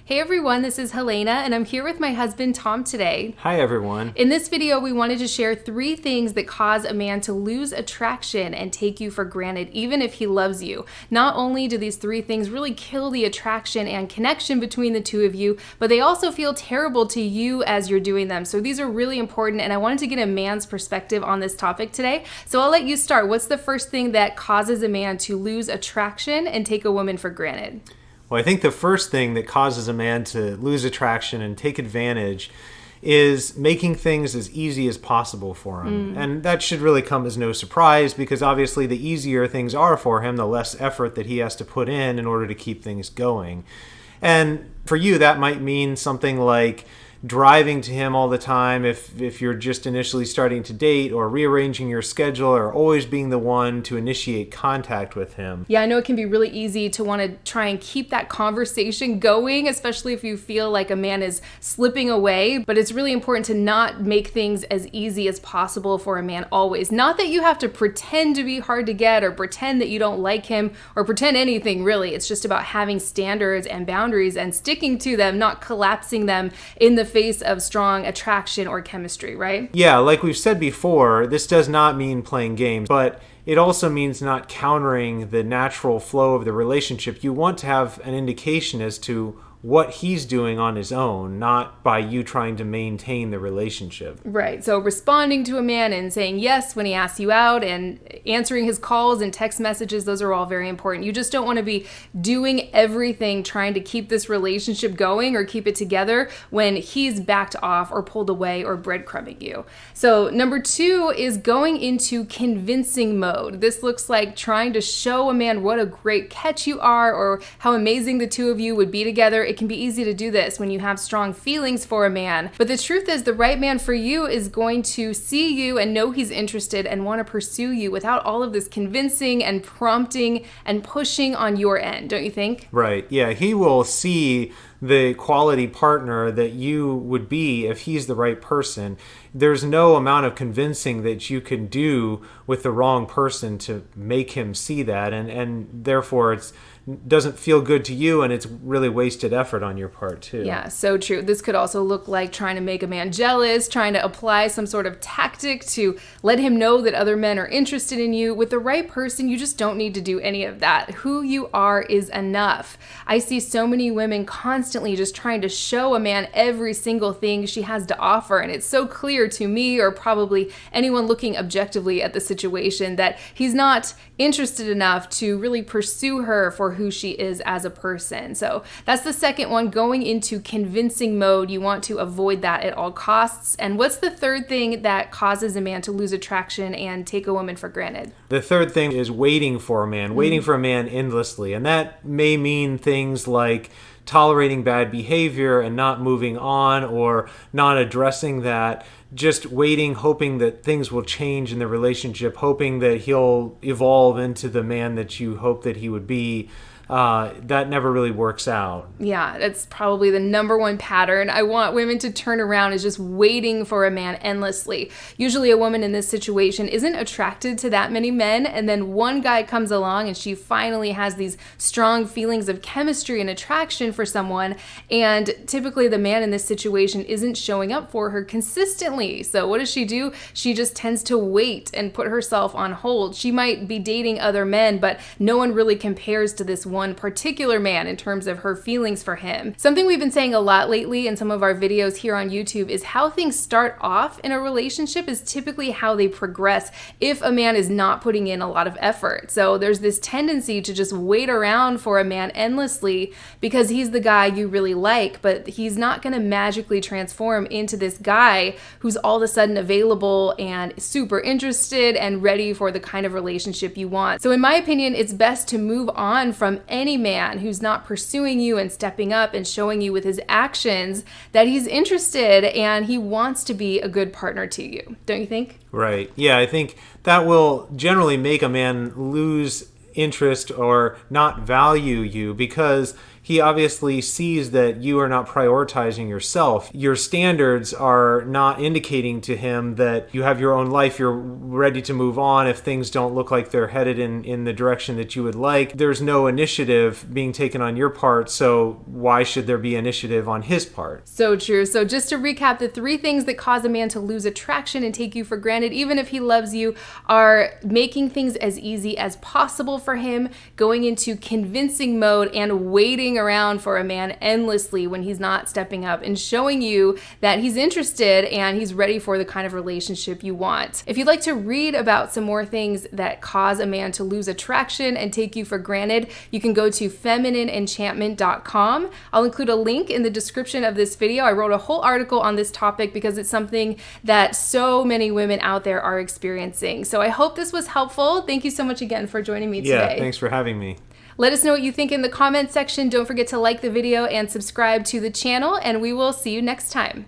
Hey everyone, this is Helena and I'm here with my husband Tom today. Hi everyone. In this video, we wanted to share 3 things that cause a man to lose attraction and take you for granted even if he loves you. Not only do these 3 things really kill the attraction and connection between the two of you, but they also feel terrible to you as you're doing them. So these are really important and I wanted to get a man's perspective on this topic today. So I'll let you start. What's the first thing that causes a man to lose attraction and take a woman for granted? Well, I think the first thing that causes a man to lose attraction and take advantage is making things as easy as possible for him. And that should really come as no surprise because obviously the easier things are for him, the less effort that he has to put in order to keep things going. And for you, that might mean something like driving to him all the time if you're just initially starting to date, or rearranging your schedule, or always being the one to initiate contact with him. Yeah, I know it can be really easy to want to try and keep that conversation going, especially if you feel like a man is slipping away, but it's really important to not make things as easy as possible for a man always. Not that you have to pretend to be hard to get or pretend that you don't like him or pretend anything really. It's just about having standards and boundaries and sticking to them, not collapsing them in the face of strong attraction or chemistry, right? Yeah, like we've said before, this does not mean playing games, but it also means not countering the natural flow of the relationship. You want to have an indication as to what he's doing on his own, not by you trying to maintain the relationship. Right. So responding to a man and saying yes when he asks you out and answering his calls and text messages, those are all very important. You just don't want to be doing everything trying to keep this relationship going or keep it together when he's backed off or pulled away or breadcrumbing you. So number 2 is going into convincing mode. This looks like trying to show a man what a great catch you are or how amazing the two of you would be together. It can be easy to do this when you have strong feelings for a man. But the truth is, the right man for you is going to see you and know he's interested and want to pursue you without all of this convincing and prompting and pushing on your end, don't you think? Right. Yeah, he will see the quality partner that you would be if he's the right person. There's no amount of convincing that you can do with the wrong person to make him see that, and therefore it doesn't feel good to you, and it's really wasted effort on your part too. Yeah, so true. This could also look like trying to make a man jealous, trying to apply some sort of tactic to let him know that other men are interested in you. With the right person, you just don't need to do any of that. Who you are is enough. I see so many women constantly just trying to show a man every single thing she has to offer, and it's so clear to me, or probably anyone looking objectively at the situation, that he's not interested enough to really pursue her for who she is as a person. So that's the second one, going into convincing mode. You want to avoid that at all costs. And what's the third thing that causes a man to lose attraction and take a woman for granted? The third thing is waiting for a man, waiting for a man endlessly. And that may mean things like tolerating bad behavior and not moving on or not addressing that, just waiting, hoping that things will change in the relationship, hoping that he'll evolve into the man that you hope that he would be. That never really works out. Yeah, that's probably the number one pattern. I want women to turn around is just waiting for a man endlessly. Usually a woman in this situation isn't attracted to that many men, and then one guy comes along and she finally has these strong feelings of chemistry and attraction for someone, and typically the man in this situation isn't showing up for her consistently. So what does she do? She just tends to wait and put herself on hold. She might be dating other men, but no one really compares to this one particular man in terms of her feelings for him. Something we've been saying a lot lately in some of our videos here on YouTube is how things start off in a relationship is typically how they progress if a man is not putting in a lot of effort. So there's this tendency to just wait around for a man endlessly because he's the guy you really like, but he's not going to magically transform into this guy who's all of a sudden available and super interested and ready for the kind of relationship you want. So in my opinion, it's best to move on from any man who's not pursuing you and stepping up and showing you with his actions that he's interested and he wants to be a good partner to you. Don't you think? Right. Yeah, I think that will generally make a man lose interest or not value you because he obviously sees that you are not prioritizing yourself. Your standards are not indicating to him that you have your own life, you're ready to move on if things don't look like they're headed in the direction that you would like. There's no initiative being taken on your part, so why should there be initiative on his part? So true. So just to recap, the 3 things that cause a man to lose attraction and take you for granted, even if he loves you, are making things as easy as possible for him, going into convincing mode, and waiting around for a man endlessly when he's not stepping up, and showing you that he's interested and he's ready for the kind of relationship you want. If you'd like to read about some more things that cause a man to lose attraction and take you for granted, you can go to feminineenchantment.com. I'll include a link in the description of this video. I wrote a whole article on this topic because it's something that so many women out there are experiencing. So I hope this was helpful. Thank you so much again for joining me today. Yeah, thanks for having me. Let us know what you think in the comments section. Don't forget to like the video and subscribe to the channel, and we will see you next time.